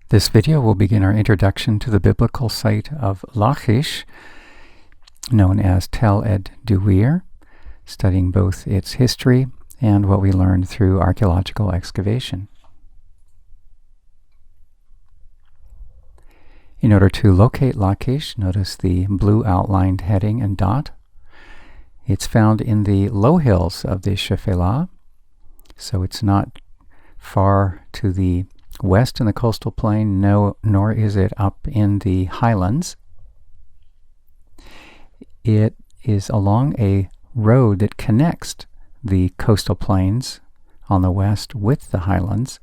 This video will begin our introduction to the biblical site of Lachish, known as Tel Ed Duwir, studying both its history and what we learned through archaeological excavation. In order to locate Lachish, notice the blue outlined heading and dot. It's found in the low hills of the Shephelah, so it's not far to the west in the coastal plain, nor is it up in the highlands. It is along a road that connects the coastal plains on the west with the highlands.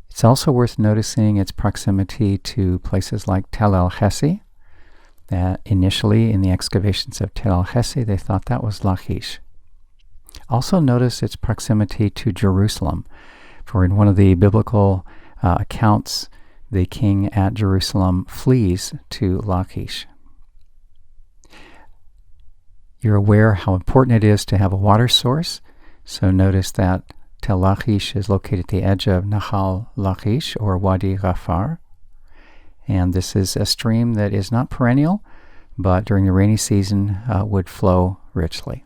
It's also worth noticing its proximity to places like Tel El Hesi. That initially in the excavations of Tel El Hesi they thought that was Lachish. Also notice its proximity to Jerusalem, for in one of the biblical accounts, the king at Jerusalem flees to Lachish. You're aware how important it is to have a water source, so notice that Tel Lachish is located at the edge of Nahal Lachish, or Wadi Ghafar, and this is a stream that is not perennial, but during the rainy season would flow richly.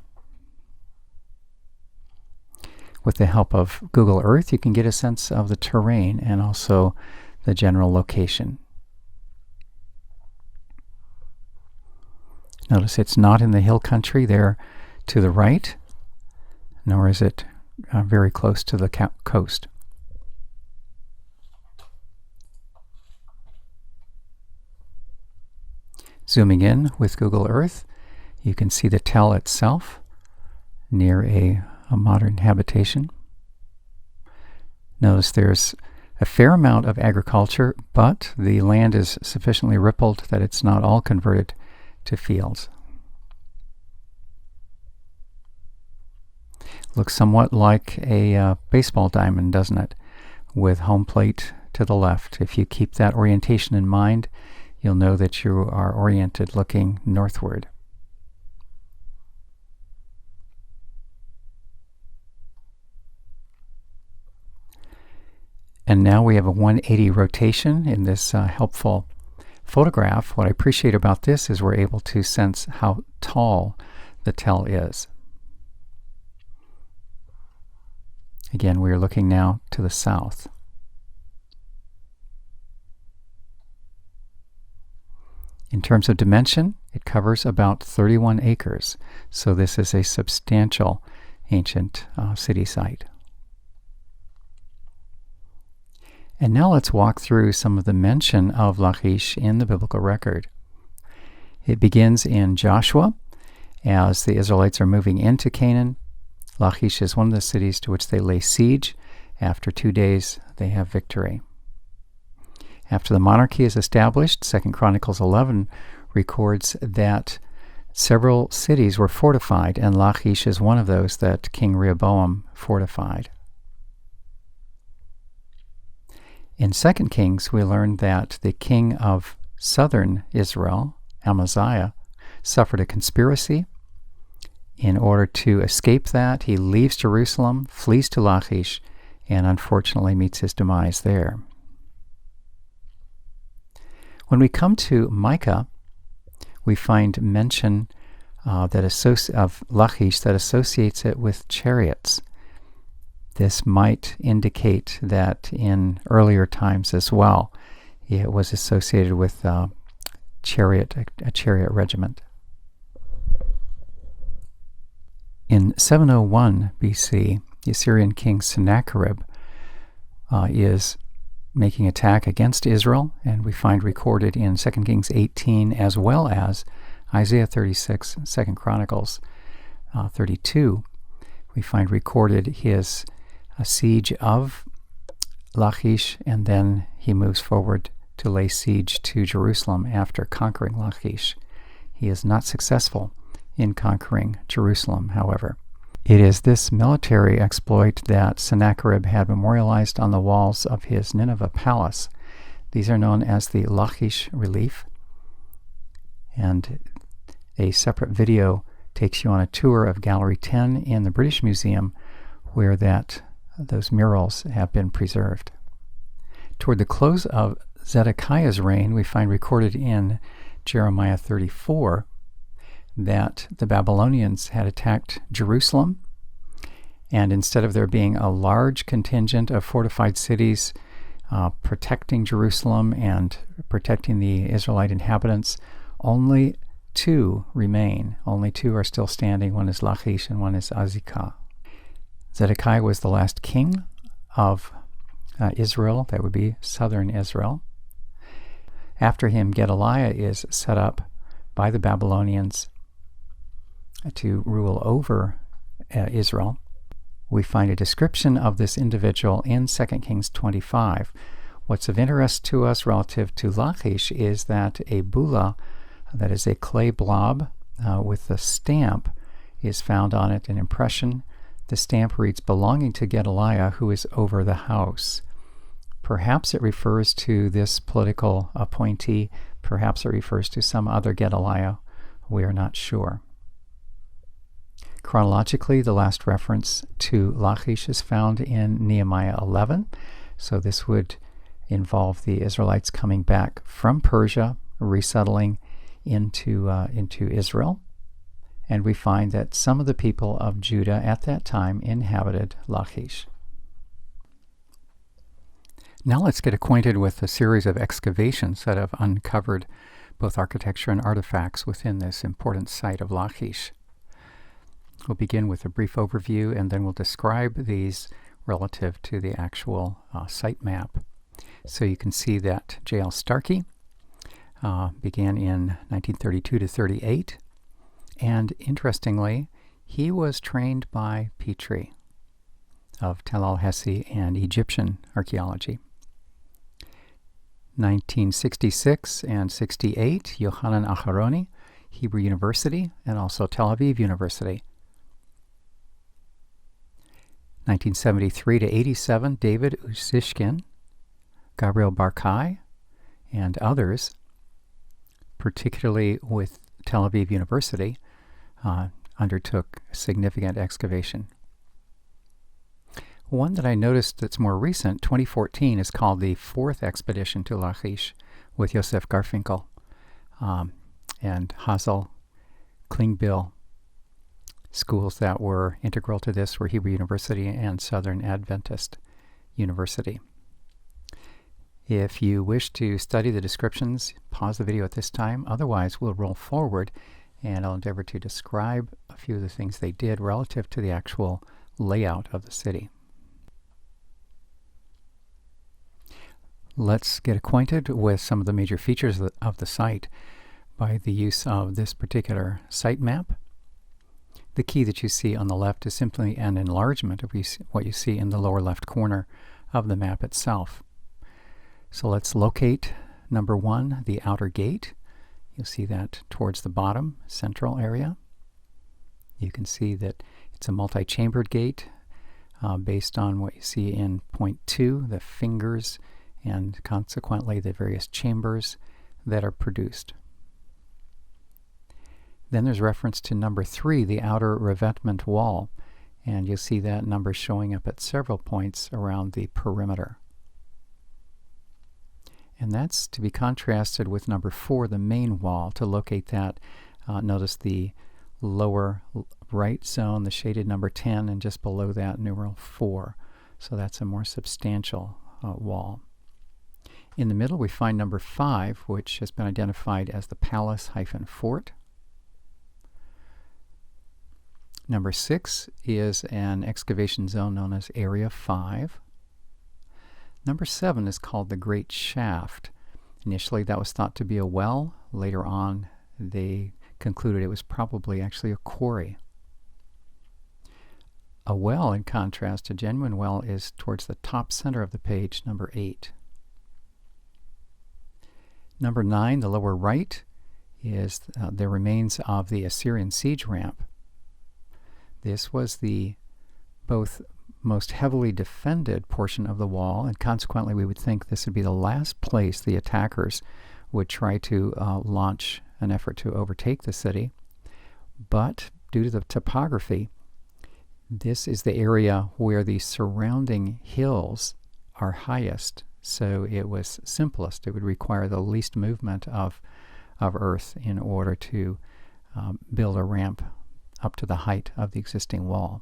With the help of Google Earth, you can get a sense of the terrain and also the general location. Notice it's not in the hill country there to the right, nor is it very close to the coast. Zooming in with Google Earth, you can see the Tel itself near a modern habitation. Notice there's a fair amount of agriculture, but the land is sufficiently rippled that it's not all converted to fields. Looks somewhat like a baseball diamond, doesn't it? With home plate to the left. If you keep that orientation in mind, you'll know that you are oriented looking northward. And now we have a 180 rotation in this helpful photograph. What I appreciate about this is we're able to sense how tall the Tel is. Again, we are looking now to the south. In terms of dimension, it covers about 31 acres, so this is a substantial ancient city site. And now let's walk through some of the mention of Lachish in the biblical record. It begins in Joshua as the Israelites are moving into Canaan. Lachish is one of the cities to which they lay siege. After 2 days, they have victory. After the monarchy is established, 2 Chronicles 11 records that several cities were fortified, and Lachish is one of those that King Rehoboam fortified. In 2 Kings, we learn that the king of southern Israel, Amaziah, suffered a conspiracy. In order to escape that, he leaves Jerusalem, flees to Lachish, and unfortunately meets his demise there. When we come to Micah, we find mention of Lachish that associates it with chariots. This might indicate that in earlier times as well, it was associated with a chariot regiment. In 701 BC, the Assyrian king Sennacherib is making attack against Israel, and we find recorded in 2 Kings 18 as well as Isaiah 36, 2 Chronicles 32, we find recorded his siege of Lachish, and then he moves forward to lay siege to Jerusalem after conquering Lachish. He is not successful in conquering Jerusalem, however. It is this military exploit that Sennacherib had memorialized on the walls of his Nineveh palace. These are known as the Lachish relief, and a separate video takes you on a tour of Gallery 10 in the British Museum, where those murals have been preserved. Toward the close of Zedekiah's reign, we find recorded in Jeremiah 34 that the Babylonians had attacked Jerusalem, and instead of there being a large contingent of fortified cities protecting Jerusalem and protecting the Israelite inhabitants, only two remain. Only two are still standing. One is Lachish and one is Azekah. Zedekiah was the last king of Israel. That would be southern Israel. After him, Gedaliah is set up by the Babylonians to rule over Israel. We find a description of this individual in 2 Kings 25. What's of interest to us relative to Lachish is that a bulla, that is a clay blob with a stamp, is found on it, an impression. The stamp reads, belonging to Gedaliah, who is over the house. Perhaps it refers to this political appointee. Perhaps it refers to some other Gedaliah. We are not sure. Chronologically, the last reference to Lachish is found in Nehemiah 11. So this would involve the Israelites coming back from Persia, resettling into Israel. And we find that some of the people of Judah at that time inhabited Lachish. Now let's get acquainted with a series of excavations that have uncovered both architecture and artifacts within this important site of Lachish. We'll begin with a brief overview, and then we'll describe these relative to the actual site map. So you can see that J.L. Starkey began in 1932 to 38, and interestingly, he was trained by Petrie of Tel el-Hesi and Egyptian archaeology. 1966 and 68, Yohanan Acharoni, Hebrew University, and also Tel Aviv University. 1973 to 87, David Usishkin, Gabriel Barkai, and others, particularly with Tel Aviv University, undertook significant excavation. One that I noticed that's more recent, 2014, is called the Fourth Expedition to Lachish with Yosef Garfinkel and Hazel, Klingbill. Schools that were integral to this were Hebrew University and Southern Adventist University. If you wish to study the descriptions, pause the video at this time. Otherwise, we'll roll forward and I'll endeavor to describe a few of the things they did relative to the actual layout of the city. Let's get acquainted with some of the major features of the site by the use of this particular site map. The key that you see on the left is simply an enlargement of what you see in the lower left corner of the map itself. So let's locate number 1, the outer gate. You'll see that towards the bottom central area. You can see that it's a multi-chambered gate based on what you see in point 2, the fingers, and consequently the various chambers that are produced. Then there's reference to number 3, the outer revetment wall, and you'll see that number showing up at several points around the perimeter. And that's to be contrasted with number 4, the main wall. To locate that, notice the lower right zone, the shaded number 10, and just below that, numeral 4. So that's a more substantial wall. In the middle, we find number 5, which has been identified as the palace-fort. Number 6 is an excavation zone known as Area 5. Number 7 is called the Great Shaft. Initially, that was thought to be a well. Later on, they concluded it was probably actually a quarry. A well, in contrast, a genuine well, is towards the top center of the page, number 8. Number 9, the lower right, is the remains of the Assyrian siege ramp. This was the both most heavily defended portion of the wall, and consequently we would think this would be the last place the attackers would try to launch an effort to overtake the city. But due to the topography, this is the area where the surrounding hills are highest so it was simplest. It would require the least movement of earth in order to build a ramp up to the height of the existing wall.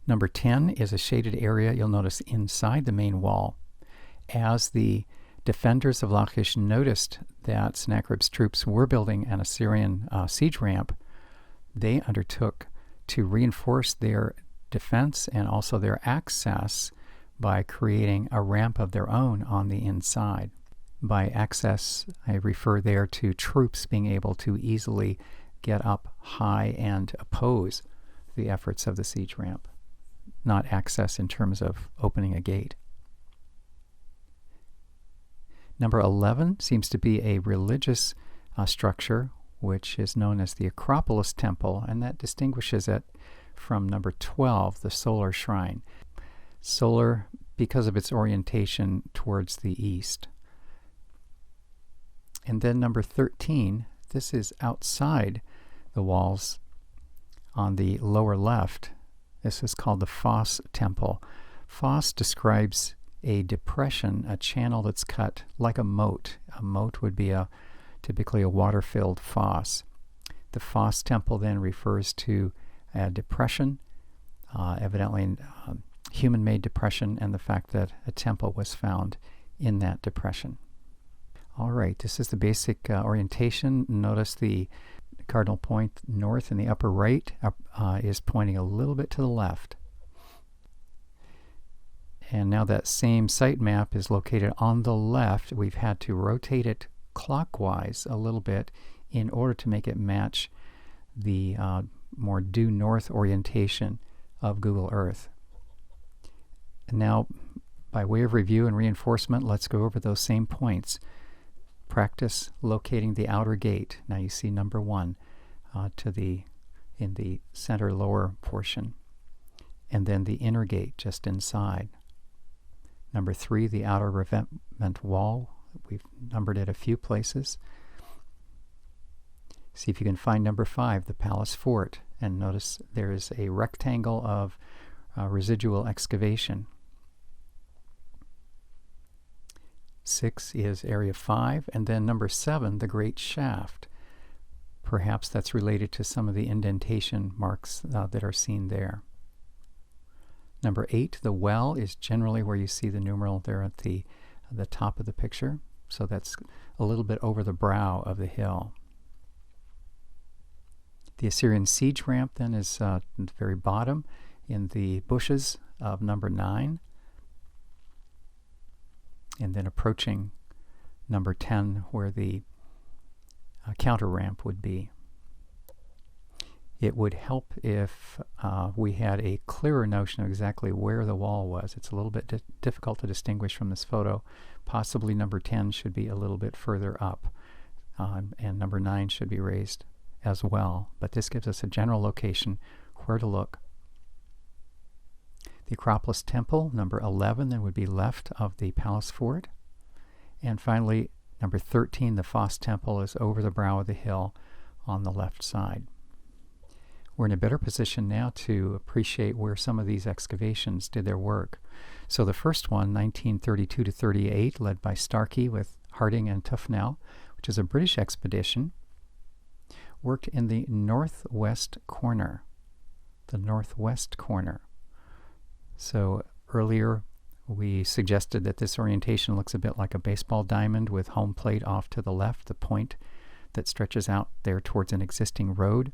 Number 10 is a shaded area, you'll notice, inside the main wall. As the defenders of Lachish noticed that Sennacherib's troops were building an Assyrian siege ramp, they undertook to reinforce their defense and also their access by creating a ramp of their own on the inside. By access, I refer there to troops being able to easily get up high and oppose the efforts of the siege ramp, not access in terms of opening a gate. Number 11 seems to be a religious structure, which is known as the Acropolis Temple, and that distinguishes it from number 12, the solar shrine. Solar because of its orientation towards the east. And then number 13, this is outside the walls on the lower left. This is called the Foss Temple. Foss describes a depression, a channel that's cut like a moat. A moat would be typically a water-filled foss. The Foss Temple then refers to a depression, evidently human-made depression, and the fact that a temple was found in that depression. All right, this is the basic orientation. Notice the cardinal point north in the upper right is pointing a little bit to the left. And now that same site map is located on the left. We've had to rotate it clockwise a little bit in order to make it match the more due north orientation of Google Earth. And now, by way of review and reinforcement, let's go over those same points. Practice locating the outer gate. Now you see number 1 in the center lower portion, and then the inner gate just inside. Number 3, the outer revetment wall. We've numbered it a few places. See if you can find number 5, the palace fort, and notice there is a rectangle of residual excavation. 6 is area 5, and then number 7, the great shaft. Perhaps that's related to some of the indentation marks that are seen there. Number 8, the well, is generally where you see the numeral there at the top of the picture. So that's a little bit over the brow of the hill. The Assyrian siege ramp then is at the very bottom in the bushes of number 9. And then approaching number 10 where the counter ramp would be. It would help if we had a clearer notion of exactly where the wall was. It's a little bit difficult to distinguish from this photo. Possibly number 10 should be a little bit further up, and number 9 should be raised as well. But this gives us a general location where to look. The Acropolis Temple, number 11, then would be left of the palace fort. And finally, number 13, the Foss Temple, is over the brow of the hill on the left side. We're in a better position now to appreciate where some of these excavations did their work. So the first one, 1932 to 38, led by Starkey with Harding and Tufnell, which is a British expedition, worked in the northwest corner. The northwest corner. So earlier we suggested that this orientation looks a bit like a baseball diamond with home plate off to the left, the point that stretches out there towards an existing road.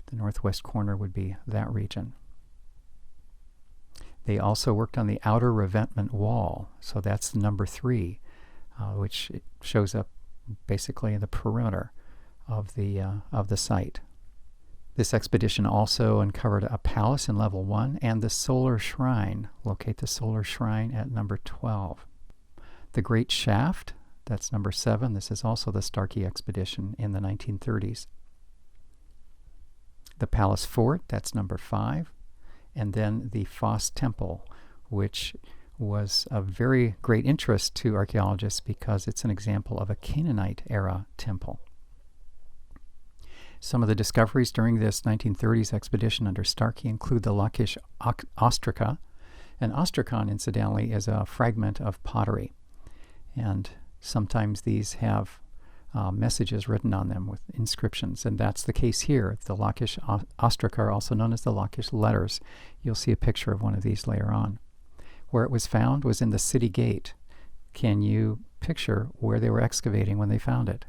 The northwest corner would be that region. They also worked on the outer revetment wall, so that's number 3, which shows up basically in the perimeter of the site. This expedition also uncovered a palace in level 1 and the solar shrine. Locate the solar shrine at number 12. The Great Shaft, that's number 7. This is also the Starkey expedition in the 1930s. The Palace Fort, that's number 5. And then the Foss Temple, which was of very great interest to archaeologists because it's an example of a Canaanite-era temple. Some of the discoveries during this 1930s expedition under Starkey include the Lachish ostraca, An ostrakon, incidentally, is a fragment of pottery, and sometimes these have messages written on them with inscriptions, and that's the case here. The Lachish ostrakar, also known as the Lachish letters. You'll see a picture of one of these later on. Where it was found was in the city gate. Can you picture where they were excavating when they found it?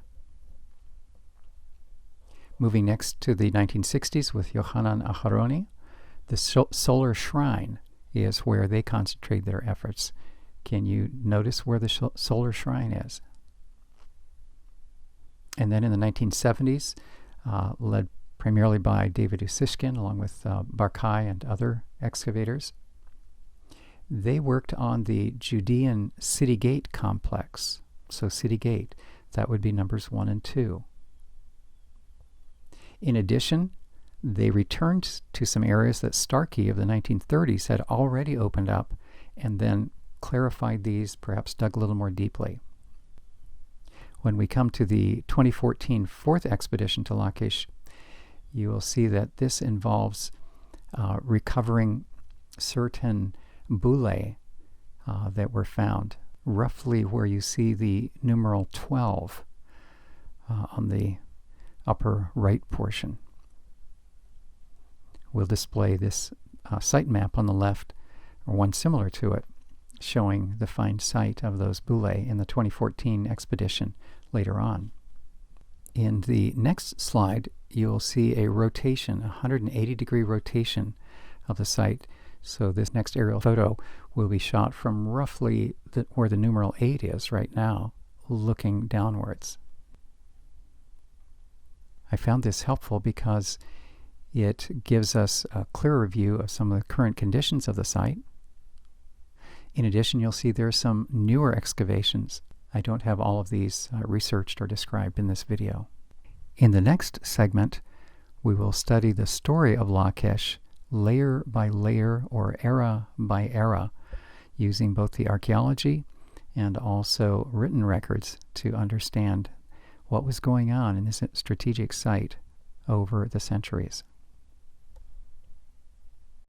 Moving next to the 1960s with Yohanan Aharoni, the solar shrine is where they concentrate their efforts. Can you notice where the solar shrine is? And then in the 1970s, led primarily by David Usishkin, along with Barkai and other excavators, they worked on the Judean city gate complex. So city gate, that would be numbers 1 and 2. In addition, they returned to some areas that Starkey of the 1930s had already opened up and then clarified these, perhaps dug a little more deeply. When we come to the 2014 fourth expedition to Lachish, you will see that this involves recovering certain bullae that were found, roughly where you see the numeral 12 on the upper right portion. We'll display this site map on the left, or one similar to it, showing the find site of those bullae in the 2014 expedition later on. In the next slide, you'll see a rotation, a 180-degree rotation of the site. So this next aerial photo will be shot from roughly where the numeral 8 is right now, looking downwards. I found this helpful because it gives us a clearer view of some of the current conditions of the site. In addition, you'll see there are some newer excavations. I don't have all of these researched or described in this video. In the next segment, we will study the story of Lachish layer by layer or era by era, using both the archaeology and also written records to understand what was going on in this strategic site over the centuries.